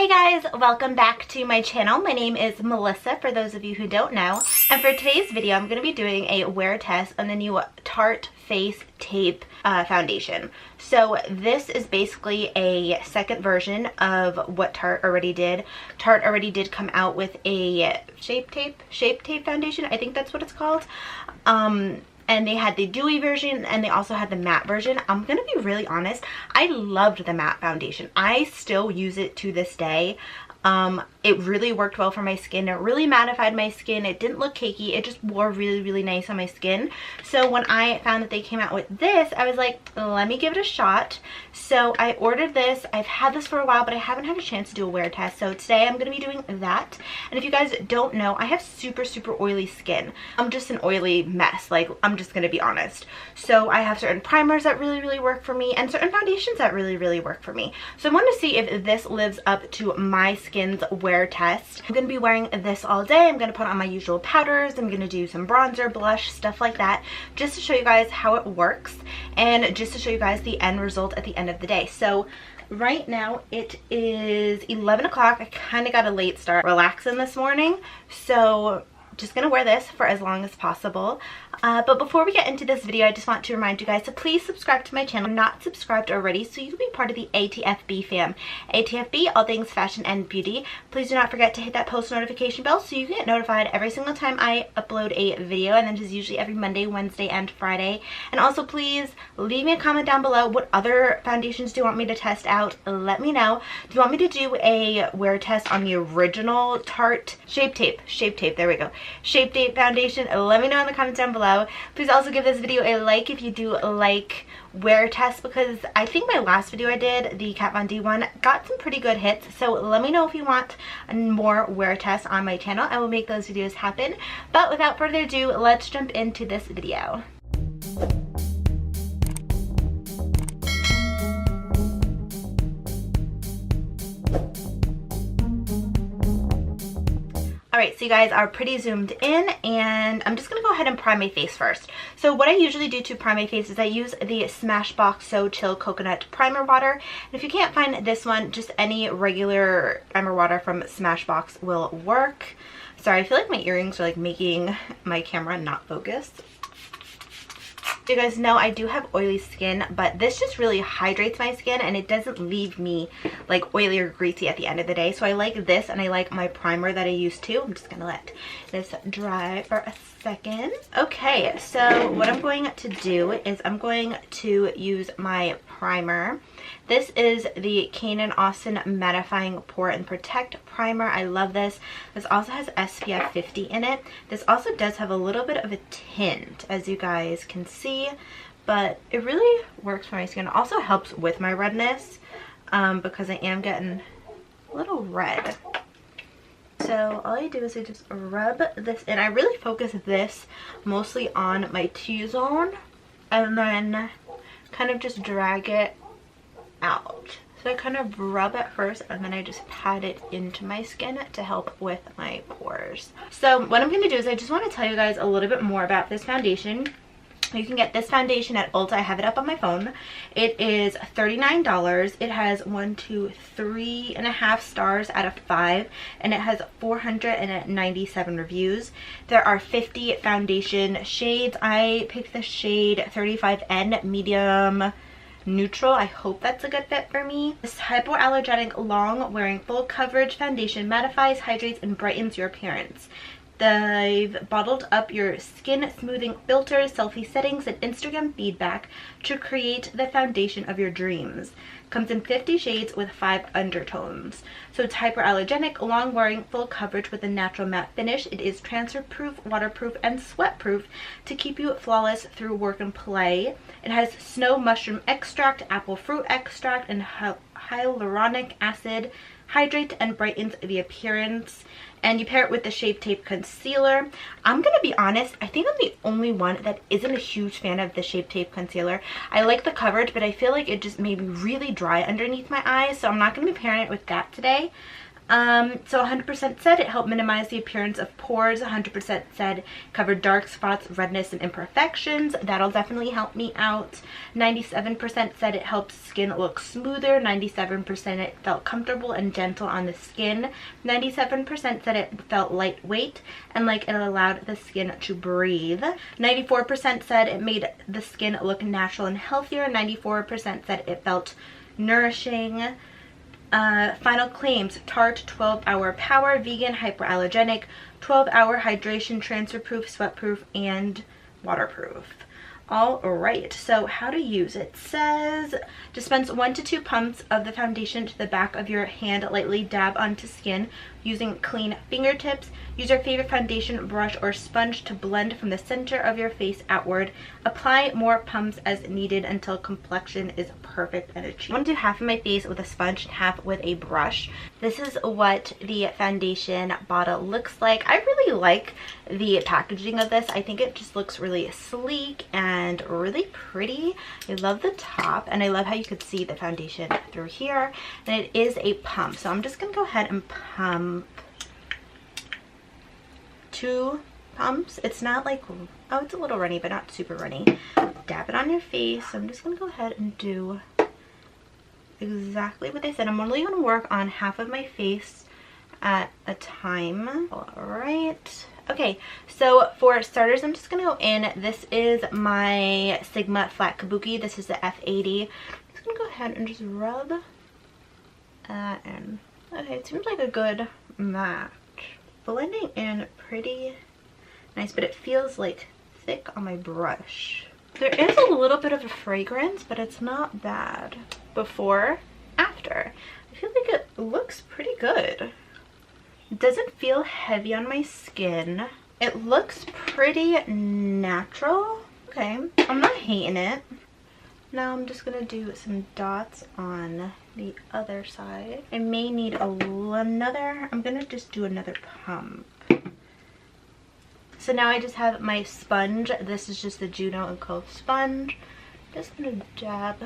Hey guys, welcome back to my channel. My name is Melissa, for those of you who don't know. And for today's video, I'm going to be doing a wear test on the new Tarte Face Tape Foundation. So this is basically a second version of what Tarte already did. Tarte already did come out with a shape tape foundation. I think that's what it's called. And they had the dewy version and they also had the matte version. I'm gonna be really honest, I loved the matte foundation. I still use it to this day. It really worked well for my skin. It really mattified my skin. It didn't look cakey. It just wore really nice on my skin. So when I found that they came out with this, I was like, let me give it a shot. So I ordered this. I've had this for a while, but I haven't had a chance to do a wear test. So today I'm going to be doing that. And if you guys don't know, I have super oily skin. I'm just an oily mess. Like, I'm just going to be honest. So I have certain primers that really work for me and certain foundations that really work for me. So I want to see if this lives up to my skin's wear test. I'm going to be wearing this all day. I'm going to put on my usual powders. I'm going to do some bronzer, blush, stuff like that, just to show you guys how it works and just to show you guys the end result at the end of the day. So right now it is 11 o'clock. I kind of got a late start relaxing this morning, so just gonna wear this for as long as possible. But before we get into this video, I just want to remind you guys to please subscribe to my channel if you're not subscribed already, so you can be part of the ATFB fam. ATFB, all things fashion and beauty. Please do not forget to hit that post notification bell so you can get notified every single time I upload a video, and that is usually every Monday, Wednesday, and Friday. And also please leave me a comment down below. What other foundations do you want me to test out? Let me know. Do you want me to do a wear test on the original Tarte Shape Tape, there we go, Shape Tape foundation? Let me know in the comments down below. Please also give this video a like if you do like wear tests, because I think my last video I did, the Kat Von D one, got some pretty good hits. So let me know if you want more wear tests on my channel. I will make those videos happen. But without further ado, let's jump into this video. Alright, so you guys are pretty zoomed in, and I'm just going to go ahead and prime my face first. So what I usually do to prime my face is I use the Smashbox So Chill Coconut Primer Water. And if you can't find this one, just any regular primer water from Smashbox will work. Sorry, I feel like my earrings are like making my camera not focus. You guys know I do have oily skin, but this just really hydrates my skin and it doesn't leave me like oily or greasy at the end of the day. So I like this, and I like my primer that I use too. I'm just gonna let this dry for a second. Okay, so what I'm going to do is I'm going to use my primer. This is the Kane & Austin Mattifying Pore and Protect Primer. I love this. This also has SPF 50 in it. This also does have a little bit of a tint, as you guys can see, but it really works for my skin. It also helps with my redness because I am getting a little red. So all I do is I just rub this in. I really focus this mostly on my T-zone and then kind of just drag it out. So I kind of rub it first and then I just pat it into my skin to help with my pores. So what I'm going to do is I just want to tell you guys a little bit more about this foundation. You can get this foundation at Ulta. I have it up on my phone. It is $39. It has 3.5 stars out of 5, and it has 497 reviews. There are 50 foundation shades. I picked the shade 35N medium neutral. I hope that's a good fit for me. This hypoallergenic, long wearing, full coverage foundation mattifies, hydrates, and brightens your appearance. They've bottled up your skin smoothing filters, selfie settings, and Instagram feedback to create the foundation of your dreams. Comes in 50 shades with 5 undertones. So it's hyperallergenic, long wearing, full coverage with a natural matte finish. It is transfer proof, waterproof, and sweat proof to keep you flawless through work and play. It has snow mushroom extract, apple fruit extract, and hyaluronic acid. Hydrate and brightens the appearance. And you pair it with the Shape Tape concealer. I'm gonna be honest, I think I'm the only one that isn't a huge fan of the Shape Tape concealer. I like the coverage, but I feel like it just made me really dry underneath my eyes, so I'm not gonna be pairing it with that today. So 100% said it helped minimize the appearance of pores. 100% said covered dark spots, redness, and imperfections. That'll definitely help me out. 97% said it helps skin look smoother. 97% it felt comfortable and gentle on the skin. 97% said it felt lightweight and like it allowed the skin to breathe. 94% said it made the skin look natural and healthier. 94% said it felt nourishing. Final claims: Tarte 12-hour power, vegan, hyperallergenic, 12-hour hydration, transfer proof, sweat proof, and waterproof. All right, so how to use it. Says dispense 1 to 2 pumps of the foundation to the back of your hand, lightly dab onto skin using clean fingertips. Use your favorite foundation brush or sponge to blend from the center of your face outward. Apply more pumps as needed until complexion is perfect and achieved. I'm going to do half of my face with a sponge and half with a brush. This is what the foundation bottle looks like. I really like the packaging of this. I think it just looks really sleek and really pretty. I love the top, and I love how you could see the foundation through here. And it is a pump, so I'm just going to go ahead and pump 2 pumps. It's not like, oh, it's a little runny, but not super runny. Dab it on your face. So I'm just going to go ahead and do exactly what they said. I'm only going to work on half of my face at a time. All right. Okay, so for starters, I'm just going to go in. This is my Sigma Flat Kabuki. This is the F80. I'm just going to go ahead and just rub that in. Okay, it seems like a good match. Blending in pretty nice, but it feels like thick on my brush. There is a little bit of a fragrance, but it's not bad. Before, after. I feel like it looks pretty good. It doesn't feel heavy on my skin. It looks pretty natural. Okay, I'm not hating it. Now I'm just gonna do some dots on the other side. I may need another, I'm gonna just do another pump. So now I just have my sponge. This is just the Juno & Co. sponge. Just gonna dab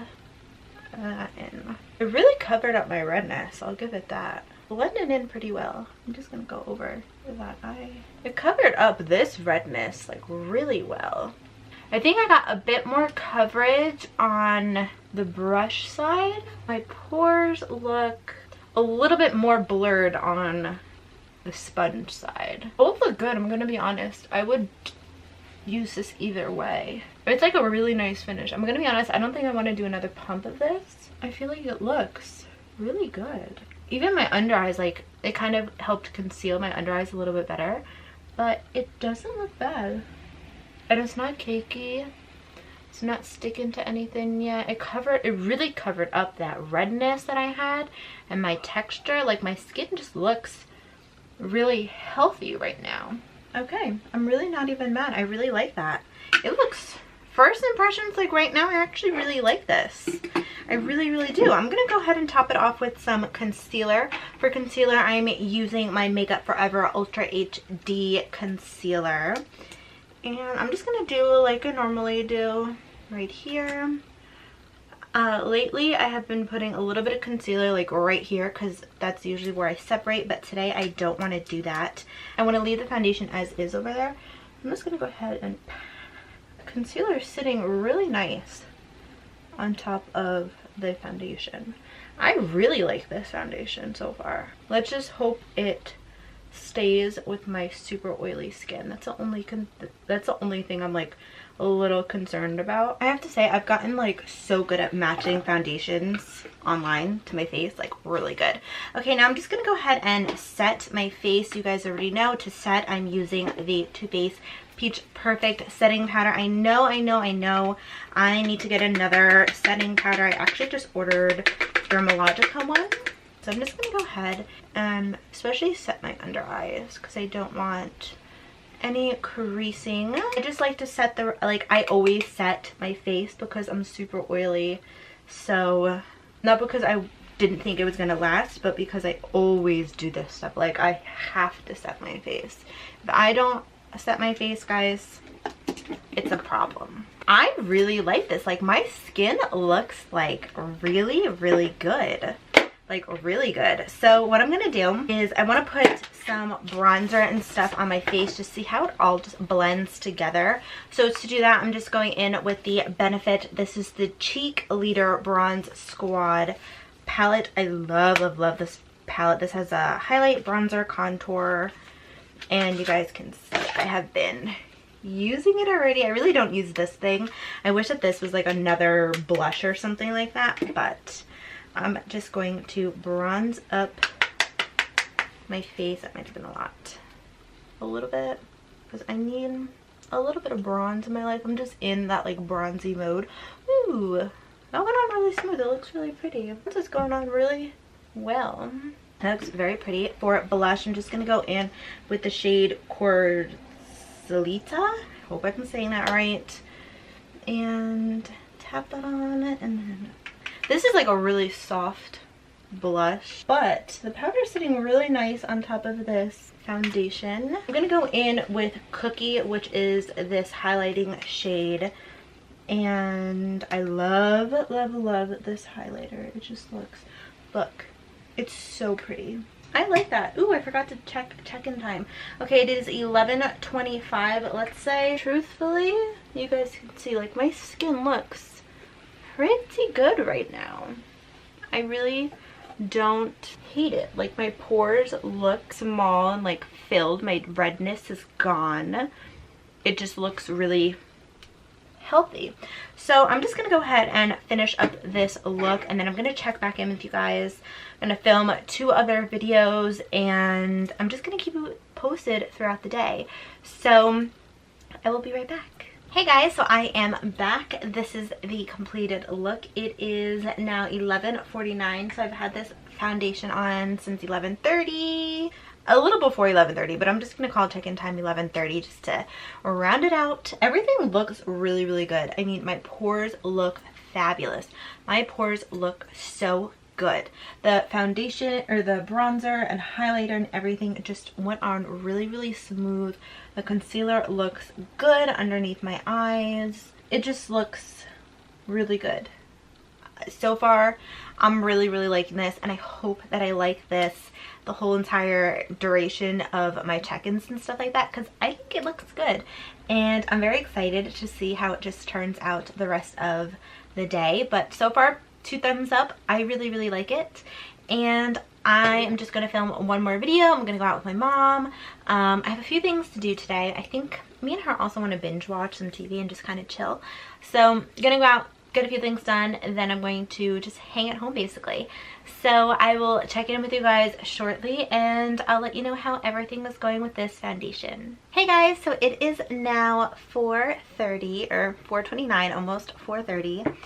that in. It really covered up my redness, I'll give it that. Blended in pretty well. I'm just gonna go over that eye. It covered up this redness like really well. I think I got a bit more coverage on the brush side. My pores look a little bit more blurred on the sponge side. Both look good, I'm gonna be honest. I would use this either way. It's like a really nice finish. I'm gonna be honest, I don't think I want to do another pump of this. I feel like it looks really good. Even my under eyes, like, it kind of helped conceal my under eyes a little bit better, but it doesn't look bad. And it's not cakey. It's not sticking to anything yet. It really covered up that redness that I had, and my texture, like my skin just looks really healthy right now. Okay, I'm really not even mad. I really like that. It looks, first impressions, like right now, I actually really like this. I really, really do. I'm gonna go ahead and top it off with some concealer. For concealer, I'm using my Makeup Forever Ultra HD concealer. And I'm just gonna do like I normally do right here. Lately I have been putting a little bit of concealer like right here because that's usually where I separate, but today I don't want to do that. I want to leave the foundation as is over there. I'm just gonna go ahead and concealer is sitting really nice on top of the foundation. I really like this foundation so far. Let's just hope it stays with my super oily skin. That's the only thing I'm like a little concerned about. I have to say, I've gotten like so good at matching foundations online to my face, like really good. Okay, now I'm just gonna go ahead and set my face. You guys already know to set I'm using the Too Faced Peach Perfect setting powder. I know I need to get another setting powder. I actually just ordered Dermalogica one. So I'm just gonna go ahead and especially set my under eyes because I don't want any creasing. I just like to set the, like I always set my face because I'm super oily. So not because I didn't think it was gonna last, but because I always do this stuff. Like I have to set my face. If I don't set my face, guys, it's a problem. I really like this. Like my skin looks like really, really good. like really good. So what I'm gonna do is I want to put some bronzer and stuff on my face, just see how it all just blends together. So to do that, I'm just going in with the Benefit. This is the Cheek Leader Bronze Squad palette. I love this palette. This has a highlight, bronzer, contour, and you guys can see I have been using it already. I really don't use this thing. I wish that this was like another blush or something like that, but I'm just going to bronze up my face. That might have been a little bit, because I need a little bit of bronze in my life. I'm just in that like bronzy mode. Ooh, that went on really smooth. It looks really pretty. This is going on really well. That looks very pretty. For blush, I'm just gonna go in with the shade Cordelita. Hope I'm saying that right. And tap that on it, and then this is like a really soft blush, but the powder is sitting really nice on top of this foundation. I'm gonna go in with Cookie, which is this highlighting shade, and I love this highlighter. It just look, it's so pretty. I like that. Ooh, I forgot to check in time. Okay, it is 11:25, let's say. Truthfully, you guys can see like my skin looks pretty good right now. I really don't hate it. Like my pores look small and like filled. My redness is gone. It just looks really healthy. So I'm just gonna go ahead and finish up this look, and then I'm gonna check back in with you guys. I'm gonna film 2 other videos, and I'm just gonna keep you posted throughout the day. So I will be right back. Hey guys, so I am back. This is the completed look. It is now 11:49, so I've had this foundation on since 11:30. A little before 11:30, but I'm just gonna call check-in time 11:30 just to round it out. Everything looks really good. I mean, my pores look fabulous. My pores look so good. The foundation, or the bronzer and highlighter and everything just went on really smooth. The concealer looks good underneath my eyes. It just looks really good. So far, I'm really liking this, and I hope that I like this the whole entire duration of my check-ins and stuff like that, because I think it looks good, and I'm very excited to see how it just turns out the rest of the day. But so far, 2 thumbs up. I really like it, and I am just going to film one more video. I'm going to go out with my mom. I have a few things to do today. I think me and her also want to binge watch some TV and just kind of chill. So I'm going to go out, get a few things done, and then I'm going to just hang at home basically. So I will check in with you guys shortly, and I'll let you know how everything is going with this foundation. Hey guys, so it is now 4:30 or 4:29, almost 4:30.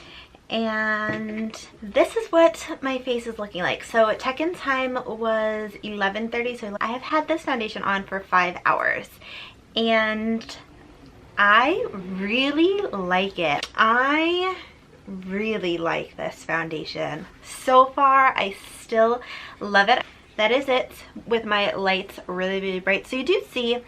And this is what my face is looking like. So check-in time was 11:30, so I have had this foundation on for 5 hours, and I really like it. I really like this foundation. So far, I still love it. That is it with my lights really bright. So you do see,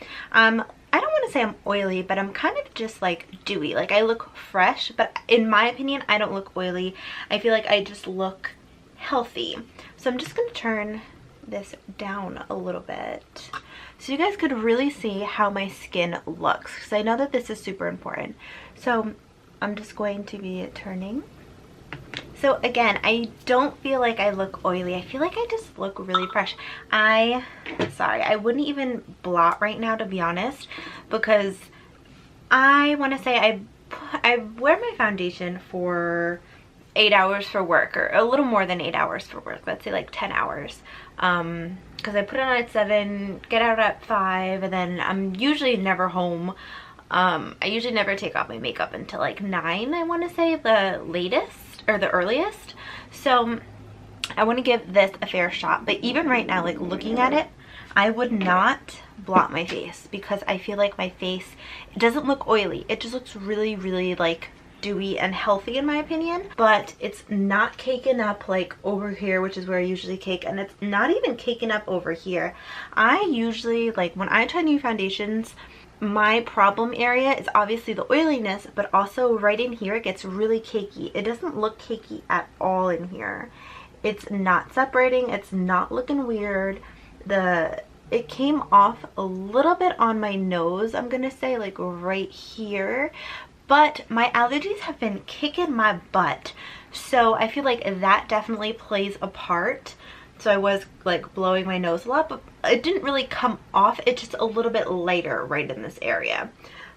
I don't want to say I'm oily, but I'm kind of just like dewy. Like I look fresh, but in my opinion, I don't look oily. I feel like I just look healthy. So I'm just going to turn this down a little bit so you guys could really see how my skin looks, because I know that this is super important. So I'm just going to be turning. So again, I don't feel like I look oily. I feel like I just look really fresh. Sorry, I wouldn't even blot right now, to be honest, because I want to say I wear my foundation for 8 hours for work, or a little more than 8 hours for work. Let's say like 10 hours. Because I put it on at 7, get out at 5, and then I'm usually never home. I usually never take off my makeup until like 9, I want to say, the latest or the earliest. So I want to give this a fair shot. But even right now, like looking at it, I would not blot my face, because I feel like my face, it doesn't look oily. It just looks really like dewy and healthy in my opinion, but it's not caking up like over here, which is where I usually cake, and it's not even caking up over here. I usually, like when I try new foundations, my problem area is obviously the oiliness, but also right in here it gets really cakey. It doesn't look cakey at all in here, It's not separating. It's not looking weird. It came off a little bit on my nose, I'm gonna say, like right here, but my allergies have been kicking my butt, so I feel like that definitely plays a part. So I was like blowing my nose a lot, but it didn't really come off. It's just a little bit lighter right in this area,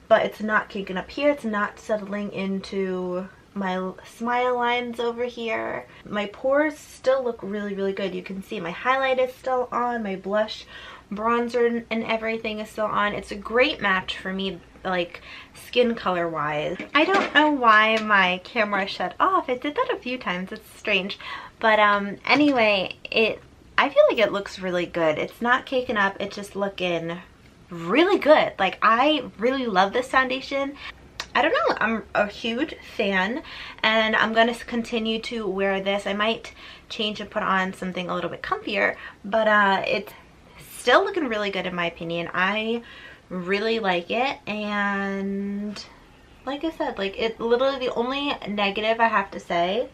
but it's not kicking up here. It's not settling into my smile lines over here. My pores still look really, really good. You can see my highlight is still on, my blush, bronzer and everything is still on. It's a great match for me, like skin color wise. I don't know why my camera shut off. It did that a few times. It's strange, but anyway, I feel like it looks really good. It's not caking up. It's just looking really good. Like, I really love this foundation. I don't know, I'm a huge fan, and I'm going to continue to wear this. I might change and put on something a little bit comfier, but it's still looking really good in my opinion. I really like it, and like I said, like, it literally, the only negative I have to say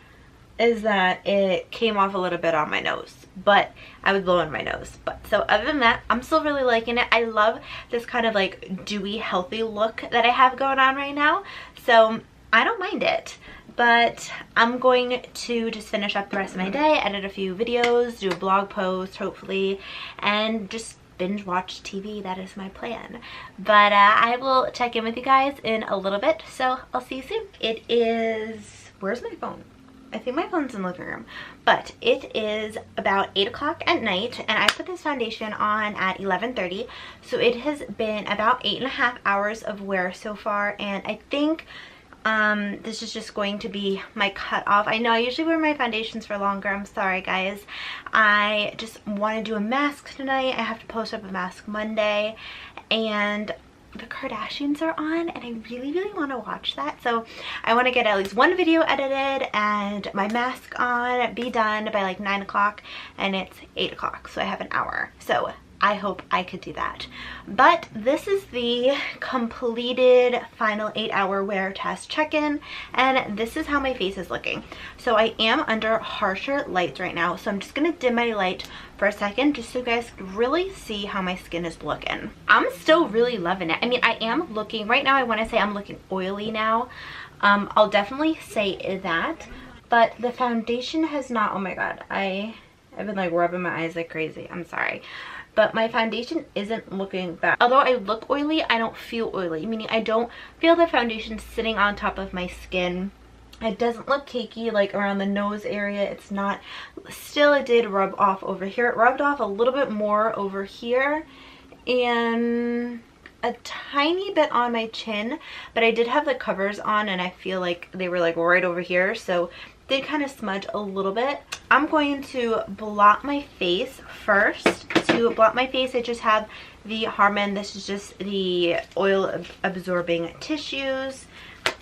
is that it came off a little bit on my nose, but I was blowing my nose. But so other than that, I'm still really liking it. I love this kind of like dewy, healthy look that I have going on right now, so I don't mind it. But I'm going to just finish up the rest of my day, edit a few videos, do a blog post hopefully, and just binge watch TV. That is my plan. But I will check in with you guys in a little bit, so I'll see you soon. It is, where's my phone? I think my phone's in the living room, but it is about 8 o'clock at night, and I put this foundation on at 11:30, so it has been about 8.5 hours of wear so far, and I think this is just going to be my cutoff. I know I usually wear my foundations for longer. I'm sorry guys. I just want to do a mask tonight. I have to post up a mask Monday, and the Kardashians are on, and I really, really want to watch that. So I want to get at least one video edited and my mask on, be done by like 9 o'clock, and it's 8 o'clock, so I have an hour. So I hope I could do that. But this is the completed final 8-hour wear test check-in, and this is how my face is looking. So I am under harsher lights right now, so I'm just gonna dim my light for a second just so you guys really see how my skin is looking. I'm still really loving it. I mean, I am looking, right now I want to say I'm looking oily now. I'll definitely say that, but the foundation has not, oh my god, I've been like rubbing my eyes like crazy. I'm sorry. But my foundation isn't looking bad. Although I look oily, I don't feel oily, meaning I don't feel the foundation sitting on top of my skin. It doesn't look cakey like around the nose area. It's not. Still, it did rub off over here. It rubbed off a little bit more over here and a tiny bit on my chin, but I did have the covers on, and I feel like they were like right over here, so they kind of smudge a little bit. I'm going to blot my face first. To blot my face, I just have the Harmon. This is just the oil absorbing tissues,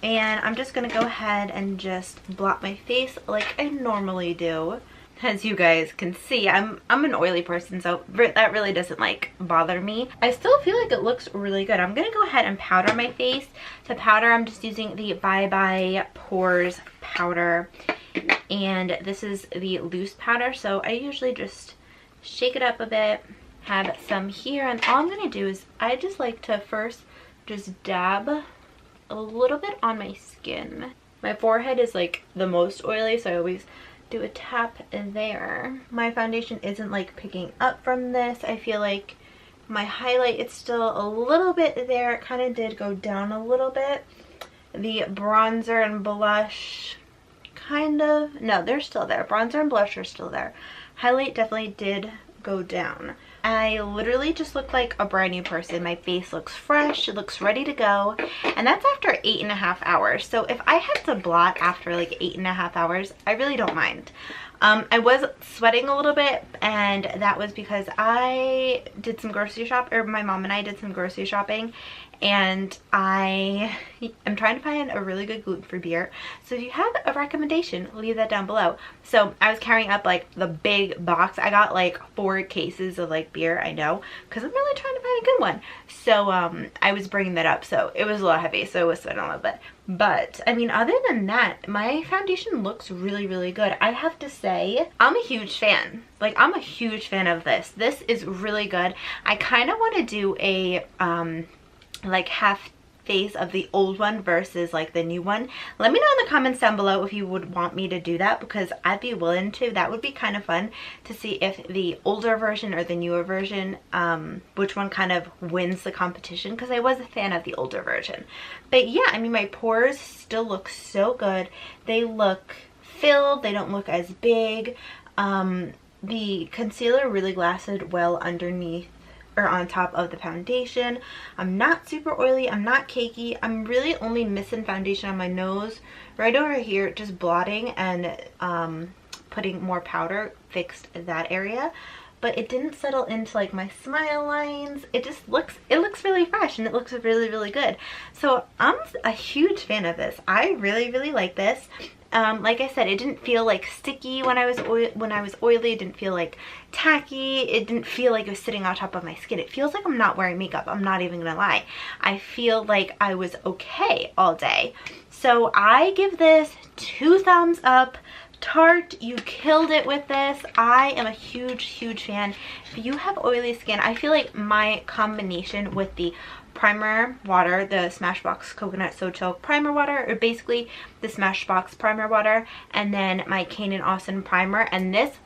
and I'm just gonna go ahead and just blot my face like I normally do. As you guys can see, I'm an oily person, so that really doesn't like bother me. I still feel like it looks really good. I'm gonna go ahead and powder my face. To powder, I'm just using the Bye Bye Pores powder, and this is the loose powder, so I usually just shake it up a bit, have some here, and all I'm gonna do is I just like to first just dab a little bit on my skin. My forehead is like the most oily, so I always do a tap there. My foundation isn't like picking up from this. I feel like my highlight, it's still a little bit there. It kind of did go down a little bit. The bronzer and blush kind of, no, they're still there. Bronzer and blush are still there. Highlight definitely did go down. I literally just look like a brand new person. My face looks fresh, it looks ready to go, and that's after 8.5 hours. So if I had to blot after like 8.5 hours, I really don't mind. I was sweating a little bit, and that was because I did some grocery shop, or my mom and I did some grocery shopping, and I am trying to find a really good gluten-free beer. So if you have a recommendation, leave that down below. So I was carrying up like the big box. I got like 4 cases of like beer, I know, because I'm really trying to find a good one. So I was bringing that up, so it was a little heavy, so it was sweating a little bit. But I mean, other than that, my foundation looks really, really good. I have to say, I'm a huge fan. Like, I'm a huge fan of this. This is really good. I kind of want to do a like half face of the old one versus like the new one. Let me know in the comments down below if you would want me to do that, because I'd be willing to. That would be kind of fun to see if the older version or the newer version, which one kind of wins the competition, because I was a fan of the older version. But yeah, I mean, my pores still look so good. They look filled, they don't look as big. The concealer really lasted well underneath or on top of the foundation. I'm not super oily, I'm not cakey. I'm really only missing foundation on my nose right over here. Just blotting and putting more powder fixed that area, but it didn't settle into like my smile lines. It just looks, it looks really fresh and it looks really, really good. So I'm a huge fan of this. I really, really like this. Like I said, it didn't feel like sticky when I was oily. It didn't feel like tacky. It didn't feel like it was sitting on top of my skin. It feels like I'm not wearing makeup. I'm not even gonna lie. I feel like I was okay all day. So I give this 2 thumbs up. Tarte, you killed it with this. I am a huge, huge fan. If you have oily skin, I feel like my combination with the primer water, the Smashbox Coconut So Chill Primer Water, or basically the Smashbox Primer Water, and then my Kane & Austin Primer, and this,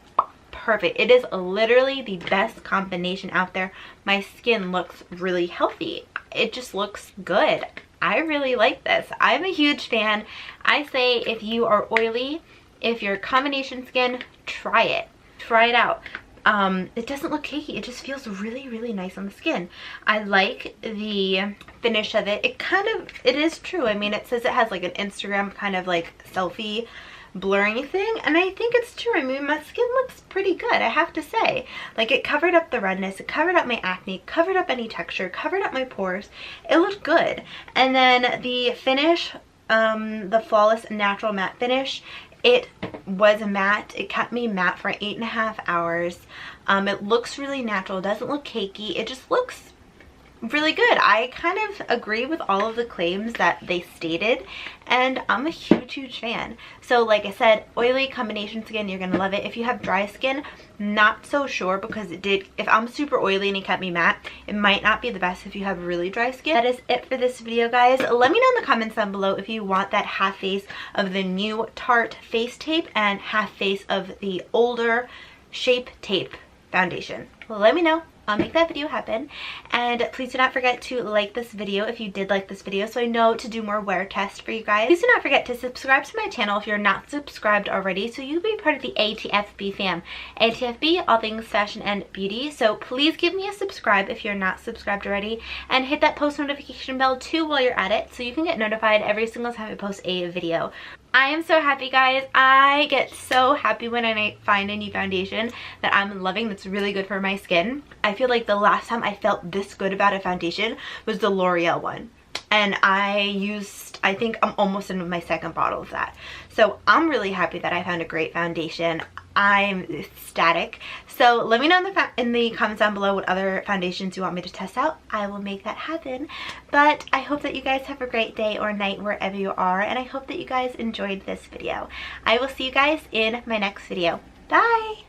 perfect. It is literally the best combination out there. My skin looks really healthy. It just looks good. I really like this. I'm a huge fan. I say if you are oily, if you're combination skin, try it. Try it out. It doesn't look cakey. It just feels really, really nice on the skin. I like the finish of it. It is true. I mean, it says it has like an Instagram kind of like selfie blurring thing, and I think it's true. I mean, my skin looks pretty good, I have to say. Like, it covered up the redness, it covered up my acne, covered up any texture, covered up my pores. It looked good. And then the finish, the Flawless Natural Matte Finish, it was matte. It kept me matte for 8.5 hours. It looks really natural. It doesn't look cakey. It just looks really good. I kind of agree with all of the claims that they stated, and I'm a huge, huge fan. So like I said, oily combination skin, you're gonna love it. If you have dry skin, not so sure, because if I'm super oily and it kept me matte, it might not be the best if you have really dry skin. That is it for this video, guys. Let me know in the comments down below if you want that half face of the new Tarte Face Tape and half face of the older Shape Tape Foundation. Let me know. I'll make that video happen. And please do not forget to like this video if you did like this video, so I know to do more wear tests for you guys. Please do not forget to subscribe to my channel if you're not subscribed already, so you'll be part of the ATFB fam. ATFB, all things fashion and beauty. So please give me a subscribe if you're not subscribed already, and hit that post notification bell too while you're at it, so you can get notified every single time I post a video. I am so happy, guys. I get so happy when I find a new foundation that I'm loving that's really good for my skin. I feel like the last time I felt this good about a foundation was the L'Oreal one. And I think I'm almost into my 2nd bottle of that. So I'm really happy that I found a great foundation. I'm ecstatic. So let me know in the comments down below what other foundations you want me to test out. I will make that happen. But I hope that you guys have a great day or night wherever you are, and I hope that you guys enjoyed this video. I will see you guys in my next video. Bye!